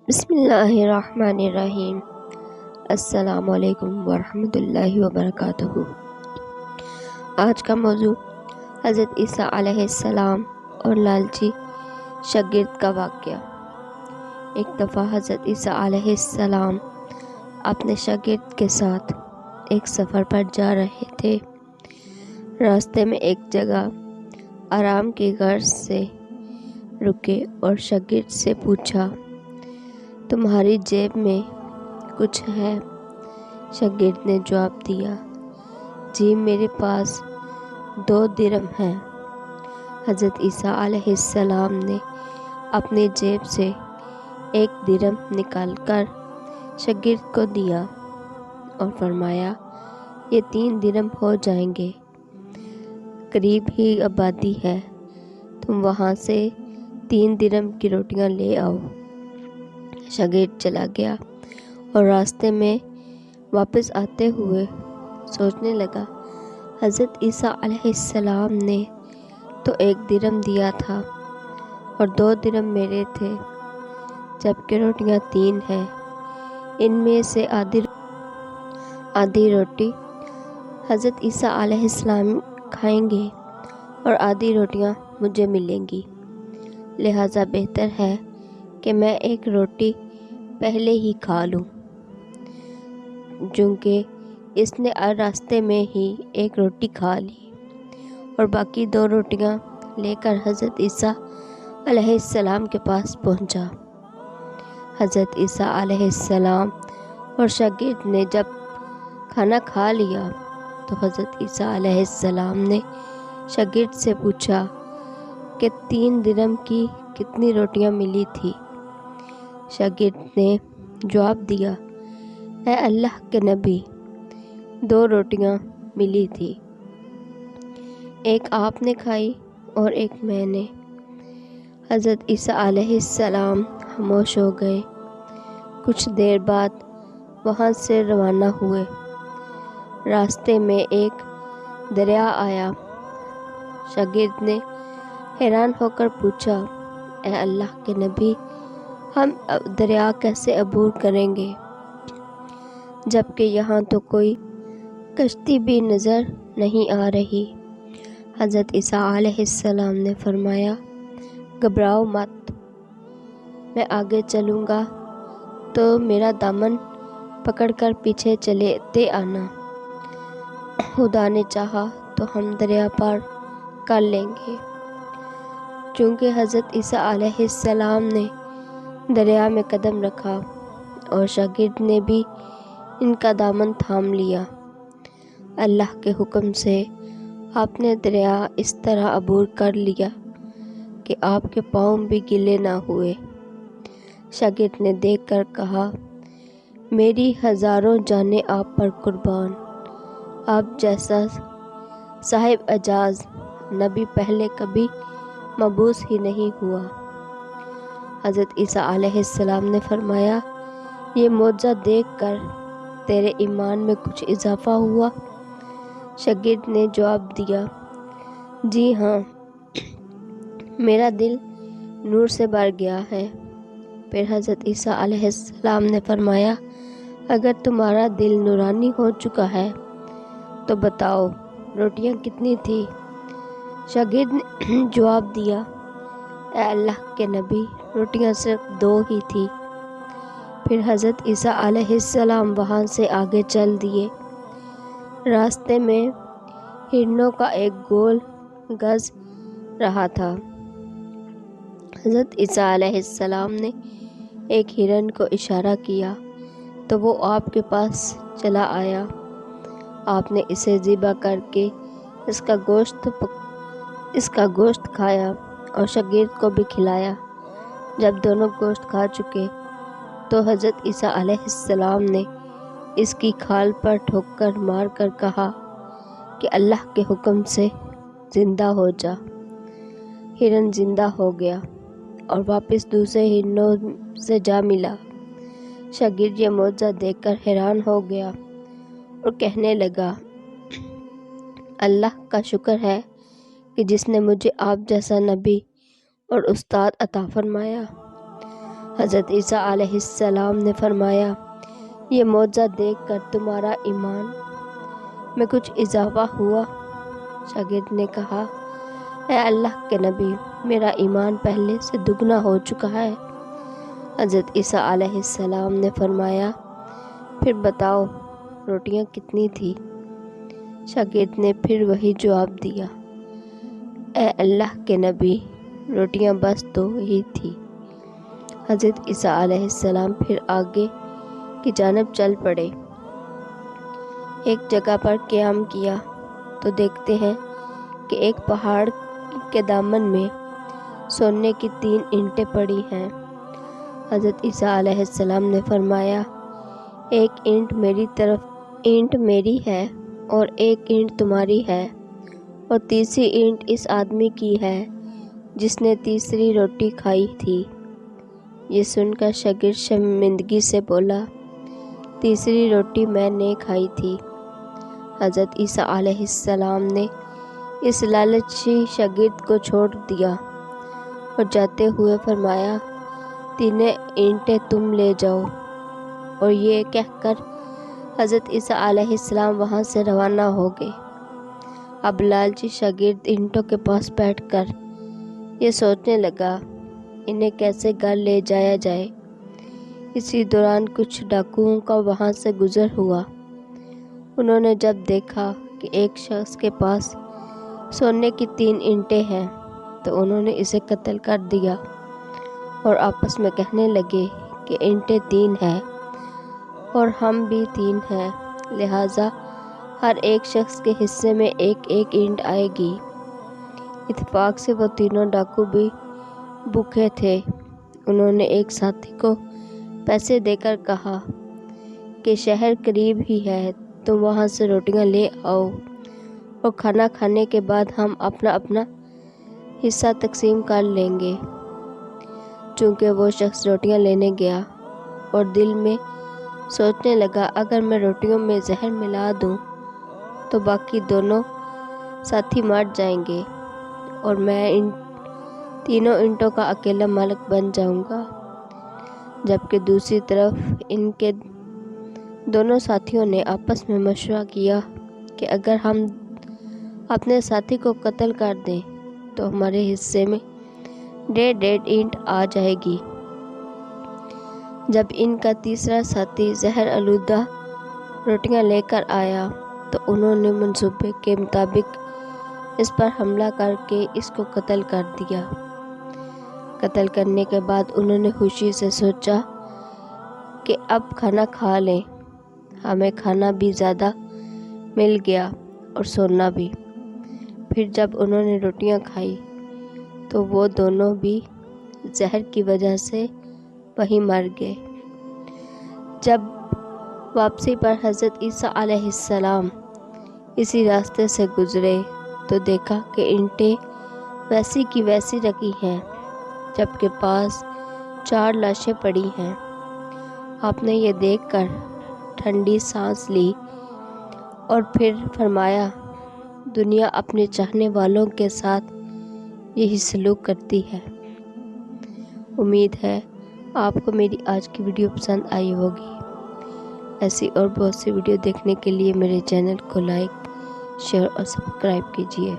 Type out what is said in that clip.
بسم اللہ الرحمن الرحیم۔ السلام علیکم ورحمۃ اللہ وبرکاتہ۔ آج کا موضوع حضرت عیسیٰ علیہ السلام اور لالچی شاگرد کا واقعہ۔ ایک دفعہ حضرت عیسیٰ علیہ السلام اپنے شاگرد کے ساتھ ایک سفر پر جا رہے تھے۔ راستے میں ایک جگہ آرام کی غرض سے رکے اور شاگرد سے پوچھا، تمہاری جیب میں کچھ ہے؟ شاگرد نے جواب دیا، جی میرے پاس 2 درہم ہیں۔ حضرت عیسیٰ علیہ السلام نے اپنی جیب سے 1 درہم نکال کر شاگرد کو دیا اور فرمایا، یہ 3 درہم ہو جائیں گے، قریب ہی آبادی ہے، تم وہاں سے 3 درہم کی روٹیاں لے آؤ۔ شاگرد چلا گیا اور راستے میں واپس آتے ہوئے سوچنے لگا، حضرت عیسیٰ علیہ السلام نے تو 1 درہم دیا تھا اور 2 درہم میرے تھے، جبکہ روٹیاں 3 ہیں۔ ان میں سے آدھی روٹی حضرت عیسیٰ علیہ السلام کھائیں گے اور آدھی روٹیاں مجھے ملیں گی، لہٰذا بہتر ہے کہ میں 1 روٹی پہلے ہی کھا لوں۔ چونکہ اس نے راستے میں ہی 1 روٹی کھا لی اور باقی 2 روٹیاں لے کر حضرت عیسیٰ علیہ السلام کے پاس پہنچا۔ حضرت عیسیٰ علیہ السلام اور شاگرد نے جب کھانا کھا لیا تو حضرت عیسیٰ علیہ السلام نے شاگرد سے پوچھا کہ 3 درہم کی کتنی روٹیاں ملی تھی؟ شاگرد نے جواب دیا، اے اللہ کے نبی، 2 روٹیاں ملی تھی، 1 آپ نے کھائی اور 1 میں نے۔ حضرت عیسیٰ علیہ السلام خاموش ہو گئے۔ کچھ دیر بعد وہاں سے روانہ ہوئے۔ راستے میں ایک دریا آیا۔ شاگرد نے حیران ہو کر پوچھا، اے اللہ کے نبی، ہم دریا کیسے عبور کریں گے، جبکہ یہاں تو کوئی کشتی بھی نظر نہیں آ رہی؟ حضرت عیسیٰ علیہ السلام نے فرمایا، گھبراؤ مت، میں آگے چلوں گا تو میرا دامن پکڑ کر پیچھے چلتے آنا، خدا نے چاہا تو ہم دریا پار کر لیں گے۔ چونکہ حضرت عیسیٰ علیہ السلام نے دریا میں قدم رکھا اور شاگرد نے بھی ان کا دامن تھام لیا، اللہ کے حکم سے آپ نے دریا اس طرح عبور کر لیا کہ آپ کے پاؤں بھی گیلے نہ ہوئے۔ شاگرد نے دیکھ کر کہا، میری ہزاروں جانیں آپ پر قربان، آپ جیسا صاحب اعجاز نبی پہلے کبھی مبعوث ہی نہیں ہوا۔ حضرت عیسیٰ علیہ السلام نے فرمایا، یہ معجزہ دیکھ کر تیرے ایمان میں کچھ اضافہ ہوا؟ شاگرد نے جواب دیا، جی ہاں، میرا دل نور سے بھر گیا ہے۔ پھر حضرت عیسیٰ علیہ السلام نے فرمایا، اگر تمہارا دل نورانی ہو چکا ہے تو بتاؤ روٹیاں کتنی تھیں؟ شاگرد نے جواب دیا، اے اللہ کے نبی، روٹیاں صرف 2 ہی تھیں۔ پھر حضرت عیسیٰ علیہ السلام وہاں سے آگے چل دیے۔ راستے میں ہرنوں کا ایک گول گرج رہا تھا۔ حضرت عیسیٰ علیہ السلام نے ایک ہرن کو اشارہ کیا تو وہ آپ کے پاس چلا آیا۔ آپ نے اسے ذبح کر کے اس کا گوشت کھایا اور شاگرد کو بھی کھلایا۔ جب دونوں گوشت کھا چکے تو حضرت عیسیٰ علیہ السلام نے اس کی کھال پر ٹھوکر مار کر کہا کہ اللہ کے حکم سے زندہ ہو جا۔ ہرن زندہ ہو گیا اور واپس دوسرے ہرنوں سے جا ملا۔ شاگرد یہ معجزہ دیکھ کر حیران ہو گیا اور کہنے لگا، اللہ کا شکر ہے کہ جس نے مجھے آپ جیسا نبی اور استاد عطا فرمایا۔ حضرت عیسیٰ علیہ السلام نے فرمایا، یہ معجزہ دیکھ کر تمہارا ایمان میں کچھ اضافہ ہوا؟ شاگرد نے کہا، اے اللہ کے نبی، میرا ایمان پہلے سے دگنا ہو چکا ہے۔ حضرت عیسیٰ علیہ السلام نے فرمایا، پھر بتاؤ روٹیاں کتنی تھی؟ شاگرد نے پھر وہی جواب دیا، اے اللہ کے نبی، روٹیاں بس 2 ہی تھی۔ حضرت عیسیٰ علیہ السلام پھر آگے کی جانب چل پڑے۔ ایک جگہ پر قیام کیا تو دیکھتے ہیں کہ ایک پہاڑ کے دامن میں سونے کی 3 اینٹیں پڑی ہیں۔ حضرت عیسیٰ علیہ السلام نے فرمایا، ایک اینٹ میری ہے اور ایک اینٹ تمہاری ہے، اور تیسری اینٹ اس آدمی کی ہے جس نے تیسری روٹی کھائی تھی۔ یہ سن کر شاگرد شرمندگی سے بولا، تیسری روٹی میں نے کھائی تھی۔ حضرت عیسیٰ علیہ السلام نے اس لالچی شاگرد کو چھوڑ دیا اور جاتے ہوئے فرمایا، 3 اینٹیں تم لے جاؤ۔ اور یہ کہہ کر حضرت عیسیٰ علیہ السلام وہاں سے روانہ ہو گئے۔ اب لالچی شاگرد اینٹوں کے پاس بیٹھ کر یہ سوچنے لگا، انہیں کیسے گھر لے جایا جائے۔ اسی دوران کچھ ڈاکوؤں کا وہاں سے گزر ہوا۔ انہوں نے جب دیکھا کہ ایک شخص کے پاس سونے کی 3 اینٹیں ہیں تو انہوں نے اسے قتل کر دیا اور آپس میں کہنے لگے کہ اینٹیں 3 ہیں اور ہم بھی 3 ہیں، لہٰذا ہر ایک شخص کے حصے میں ایک ایک اینٹ آئے گی۔ اتفاق سے وہ تینوں ڈاکو بھی بھوکے تھے۔ انہوں نے ایک ساتھی کو پیسے دے کر کہا کہ شہر قریب ہی ہے، تم وہاں سے روٹیاں لے آؤ اور کھانا کھانے کے بعد ہم اپنا اپنا حصہ تقسیم کر لیں گے۔ چونکہ وہ شخص روٹیاں لینے گیا اور دل میں سوچنے لگا، اگر میں روٹیوں میں زہر ملا دوں تو باقی دونوں ساتھی مر جائیں گے اور میں ان تینوں اینٹوں کا اکیلا مالک بن جاؤں گا۔ جبکہ دوسری طرف ان کے دونوں ساتھیوں نے آپس میں مشورہ کیا کہ اگر ہم اپنے ساتھی کو قتل کر دیں تو ہمارے حصے میں 1.5 اینٹ آ جائے گی۔ جب ان کا تیسرا ساتھی زہر آلودہ روٹیاں لے کر آیا تو انہوں نے منصوبے کے مطابق اس پر حملہ کر کے اس کو قتل کر دیا۔ قتل کرنے کے بعد انہوں نے خوشی سے سوچا کہ اب کھانا کھا لیں، ہمیں کھانا بھی زیادہ مل گیا اور سونا بھی۔ پھر جب انہوں نے روٹیاں کھائی تو وہ دونوں بھی زہر کی وجہ سے وہیں مر گئے۔ جب واپسی پر حضرت عیسیٰ علیہ السلام اسی راستے سے گزرے تو دیکھا کہ اینٹیں ویسی کی ویسی رکھی ہیں، جبکہ پاس 4 لاشیں پڑی ہیں۔ آپ نے یہ دیکھ کر ٹھنڈی سانس لی اور پھر فرمایا، دنیا اپنے چاہنے والوں کے ساتھ یہی سلوک کرتی ہے۔ امید ہے آپ کو میری آج کی ویڈیو پسند آئی ہوگی۔ ایسی اور بہت سی ویڈیو دیکھنے کے لیے میرے چینل کو لائک، شیئر اور سبسکرائب کیجیے۔